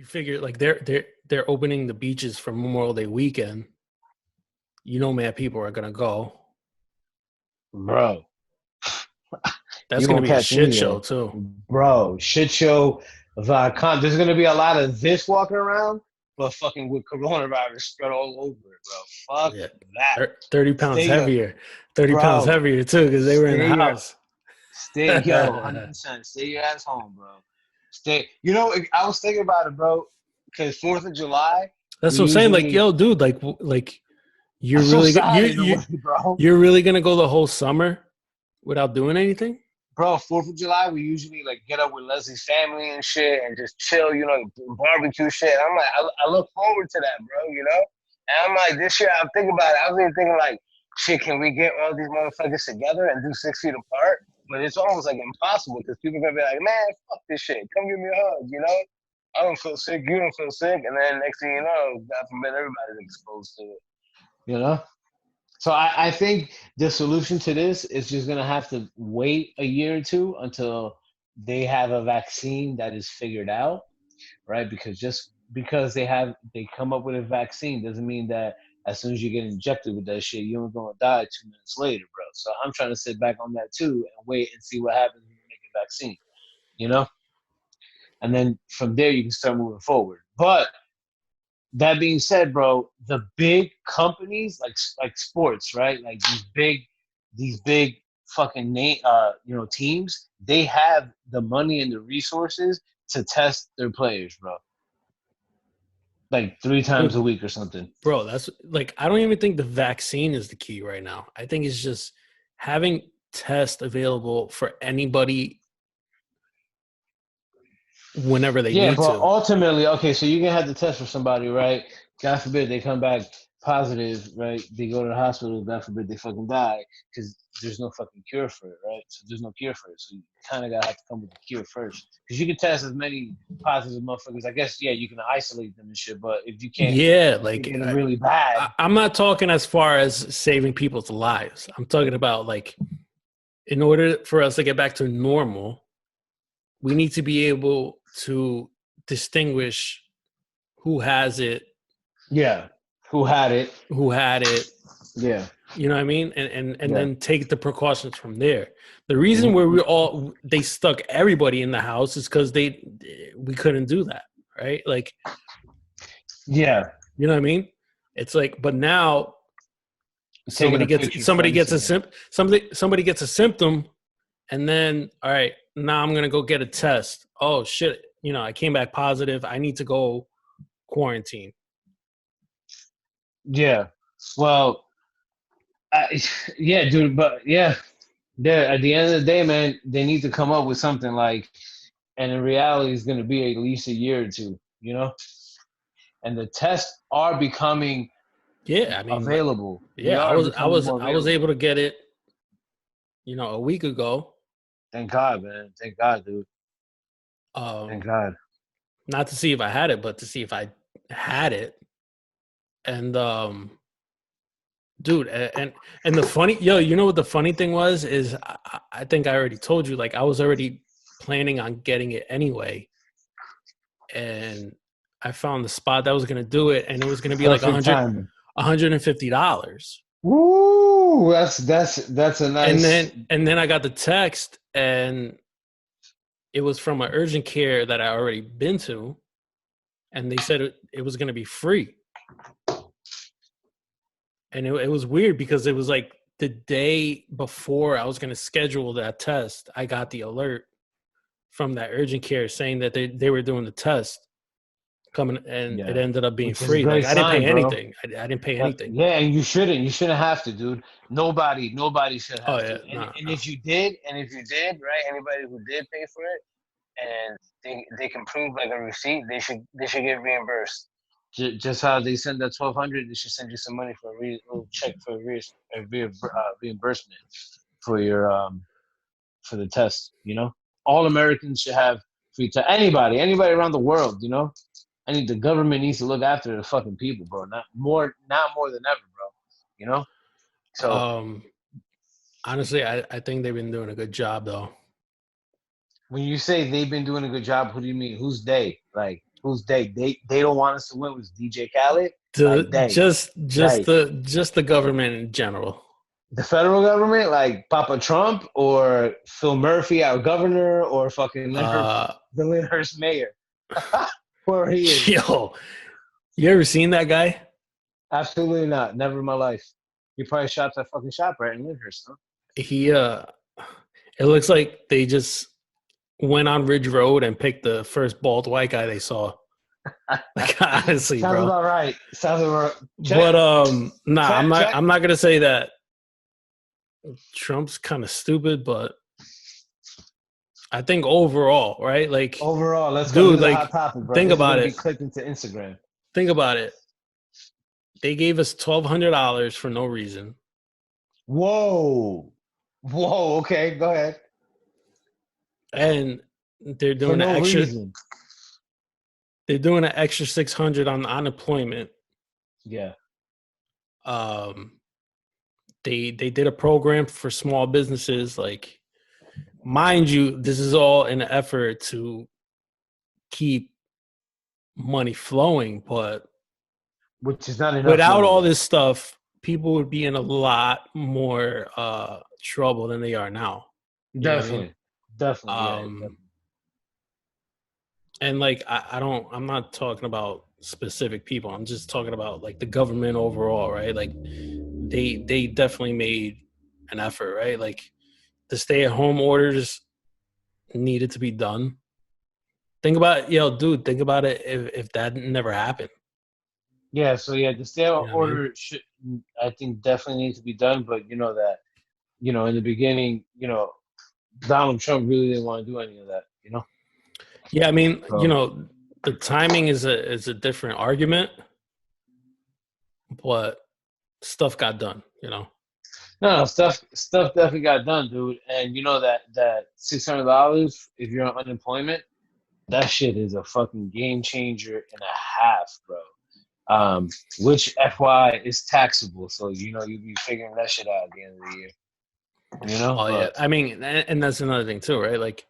You figure like they're opening the beaches for Memorial Day weekend. You know, man, people are gonna go. bro. That's You gonna won't be a catch shit me show there, too. bro. Shit show. There's gonna be a lot of this walking around, but fucking with coronavirus spread all over it, bro. Fuck Yeah, that. 30 pounds Stay your, heavier. 30 pounds bro. heavier too because they were in the Stay your, house. stay yo, 100%. Stay your ass home, bro. Stay. You know, I was thinking about it, bro. Because Fourth of July, That's we what I'm saying. Like, usually. yo, dude, like I'm you're so really sad in a way, bro. you're really gonna go the whole summer without doing anything? Bro, Fourth of July, we usually like get up with Leslie's family and shit, and just chill, you know, barbecue shit. I'm like, I look forward to that, bro. You know, and I'm like, this year I'm thinking about it. I was even thinking like, shit, can we get all these motherfuckers together and do 6 feet apart? But it's almost like impossible because people are gonna be like, man, fuck this shit. Come give me a hug, you know? I don't feel sick, you don't feel sick, and then next thing you know, God forbid, everybody's exposed to it. You know? So I think the solution to this is just gonna have to wait a year or two until they have a vaccine that is figured out, right? Because just because they come up with a vaccine doesn't mean that as soon as you get injected with that shit, you ain't gonna die 2 minutes later, bro. So I'm trying to sit back on that too and wait and see what happens when you make a vaccine, you know? And then from there you can start moving forward. But that being said, bro, the big companies like sports, right? Like these big fucking teams, they have the money and the resources to test their players, bro. Like 3 times a Dude, week or something. bro, that's like I don't even think the vaccine is the key right now. I think it's just having tests available for anybody whenever they Yeah, need but to. ultimately, okay, so you're gonna have to test for somebody, right? God forbid they come back positive, right? They go to the hospital. God forbid they fucking die because there's no fucking cure for it, right? So there's no cure for it. So you kind of gotta have to come with the cure first because you can test as many positive motherfuckers. I guess yeah, you can isolate them and shit. But if you can't, Yeah, if they like get it really bad, I'm not talking as far as saving people's lives. I'm talking about like in order for us to get back to normal, we need to be able to distinguish who has it, yeah, who had it? who had it. Yeah, You know what I mean? And yeah. then take the precautions from there. The reason where Mhm. they stuck everybody in the house is because we couldn't do that, right? Like, Yeah, you know what I mean? It's like, but now taking somebody a gets picture for somebody gets a Instagram. somebody gets a symptom, and then all right, now I'm gonna go get a test. Oh shit, I came back positive. I need to go quarantine. Yeah. Well, I, yeah, dude, but yeah, at the end of the day, man, they need to come up with something like, and in reality, it's going to be at least a year or two, you know. And the tests are becoming Yeah, I mean, like, available. They yeah, I are was I becoming was more I was available. able to get it, a week ago. Thank God, man. Thank God, dude. Thank Um, God. not to see if I had it, but to see if I had it. And dude, and the funny, you know what the funny thing was is I think I already told you, like I was already planning on getting it anyway, and I found the spot that was gonna do it, and it was gonna be like Perfect timing. $150. Woo! That's a And nice. then I got the text, and it was from an urgent care that I already been to, and they said it was gonna be free. And it was weird because it was like the day before I was going to schedule that test, I got the alert from that urgent care saying that they were doing the test coming, and it Yeah, ended up being which is a free. great Like I didn't pay sign, bro. anything. I didn't pay anything. Yeah, and you shouldn't. You shouldn't have to, dude. Nobody should Oh have to. yeah, And no, and no. if you did, right? Anybody who did pay for it, and they can prove like a receipt, they should get reimbursed. Just how they send that 1,200, they should send you some money for a little check for reimbursement for your for the test. You know, all Americans should have free test. Anybody around the world. You know, the government needs to look after the fucking people, bro. Not more than ever, bro. You know. So Um, honestly, I think they've been doing a good job though. when you say they've been doing a good job, who do you mean? Who's they? Like Who's they? They don't want us to win. Was DJ Khaled? The Like they, just they. the government in general. The federal government, like Papa Trump or Phil Murphy, our governor, or fucking Uh, the Lyndhurst mayor, whoever he is. yo, you ever seen that guy? Absolutely not. Never in my life. He probably shot that fucking shop right in Lyndhurst, huh? He it looks like they just went on Ridge Road and picked the first bald white guy they saw. Like honestly, Sounds bro. about right. Sounds about But nah, check. I'm not gonna say that Trump's kind of stupid, but I think overall, right? Like, Overall, let's go. This dude, is a like, hot topic, bro. think This is about gonna be it. clicked into Instagram. Think about it. They gave us $1,200 for no reason. Whoa. Whoa, okay, go ahead. And they're For doing an no extra reason. they're doing an extra 600 on unemployment. Yeah. They did a program for small businesses. Like, mind you, this is all in an effort to keep money flowing, but Which is not enough without money, all though. this stuff, people would be in a lot more trouble than they are now. You know what I mean? Definitely, yeah. Definitely. And like I'm not talking about specific people. I'm just talking about like the government overall, right? Like they definitely made an effort, right? Like the stay-at-home orders needed to be done. Think about think about it if that never happened. Yeah, so yeah, the stay You out know what I mean? order should, I think, definitely needs to be done. But you know that, in the beginning, Donald Trump really didn't want to do any of that. Yeah, I mean, So the timing is a different argument, but stuff got done, no, stuff definitely got done, dude. And you know that $600 if you're on unemployment, that shit is a fucking game changer and a half, bro. Which FY is taxable, so you be figuring that shit out at the end of the year. Oh yeah. But I mean, and that's another thing too, right? Like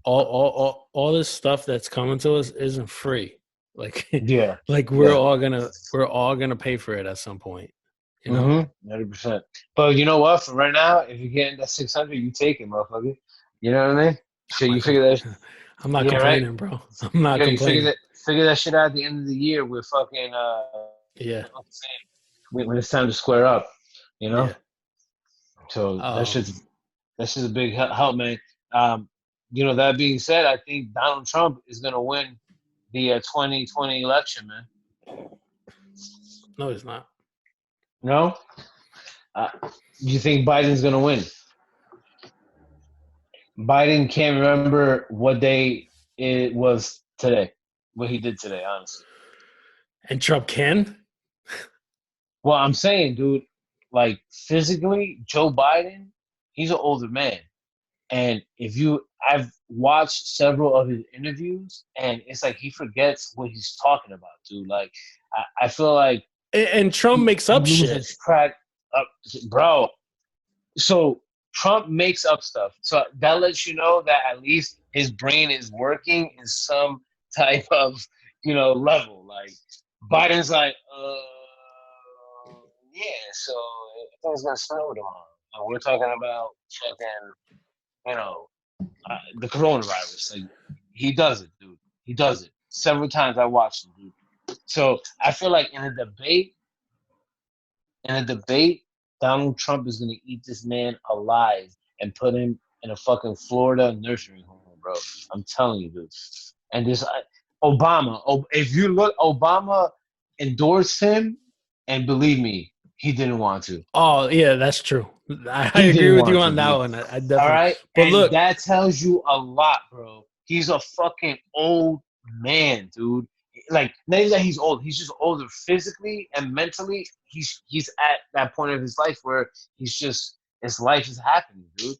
all this stuff that's coming to us isn't free. Like yeah, like we're yeah. all gonna pay for it at some point, 100%. But you know what? For right now, if you're getting that 600, you take it, motherfucker. You know what I mean? So I'm you not figure that. I'm not Yeah, right. complaining, bro. I'm not Yo, you complaining. figure that shit out at the end of the year with fucking Yeah. when it's time to square up. You know. Yeah. So Um that's just a big help, man. That being said, I think Donald Trump is gonna win the 2020 election, man. no, it's not. No. Uh, you think Biden's gonna win? Biden can't remember what day it was today, what he did today, honestly. And Trump can? Well, I'm saying, dude, like physically, Joe Biden, he's an older man. And I've watched several of his interviews, and it's like he forgets what he's talking about, dude. Like, I feel like And Trump makes he up shit. loses track, bro. So Trump makes up stuff. So that lets you know that at least his brain is working in some type of, level. Like Biden's like, yeah, so it's gonna snow tomorrow. And we're talking about fucking, the coronavirus. Like he does it, dude. He does it. Several times I watched him, dude. So I feel like in a debate, Donald Trump is gonna eat this man alive and put him in a fucking Florida nursery home, bro. I'm telling you, dude. And this Obama, if you look, Obama endorsed him, and believe me, he didn't want to. Oh, yeah, that's true. I He agree didn't with you want to, on that dude. one. I All definitely. right, But and look, that tells you a lot, bro. He's a fucking old man, dude. Like, not even that he's old. He's just older physically and mentally. He's at that point of his life where his life is happening, dude.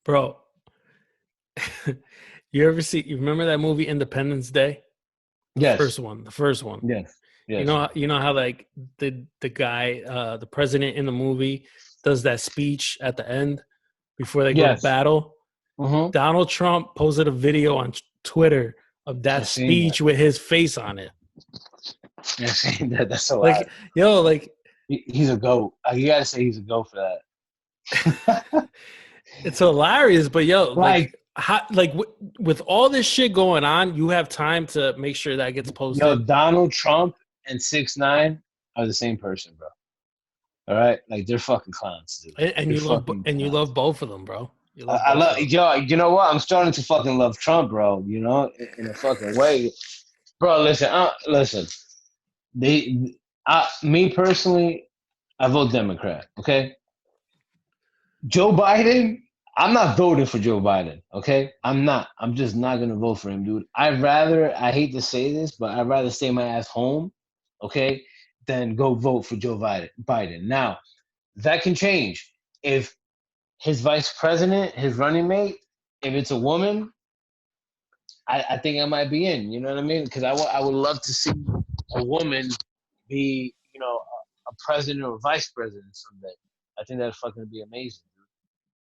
bro, you remember that movie Independence Day? Yes. The first one. Yes. You Yes. know how like the guy, the president in the movie does that speech at the end before they go to Yes. battle. Mm-hmm. Donald Trump posted a video on Twitter of that I've seen that. speech with his face on it. I've seen that. That's a lot. Like, yo, like He's a goat. You gotta say he's a goat for that. it's hilarious. But yo, like, Like, with all this shit going on, you have time to make sure that gets yo, posted. Donald Trump and 6ix9ine are the same person, bro. All right, like they're fucking clowns, dude. And They're you love fucking and you clowns. love both of them, bro. You love I both love of them. yo. You know what? I'm starting to fucking love Trump, bro. You know, in a fucking way, bro. Listen. Me personally, I vote Democrat. Okay, Joe Biden. I'm not voting for Joe Biden. Okay, I'm not. I'm just not gonna vote for him, dude. I hate to say this, but I'd rather stay my ass home, okay, than go vote for Joe Biden. Now, that can change if his vice president, his running mate, if it's a woman, I think I might be in. You know what I mean? Because I would love to see a woman be, a president or vice president someday. I think that'd fucking be amazing.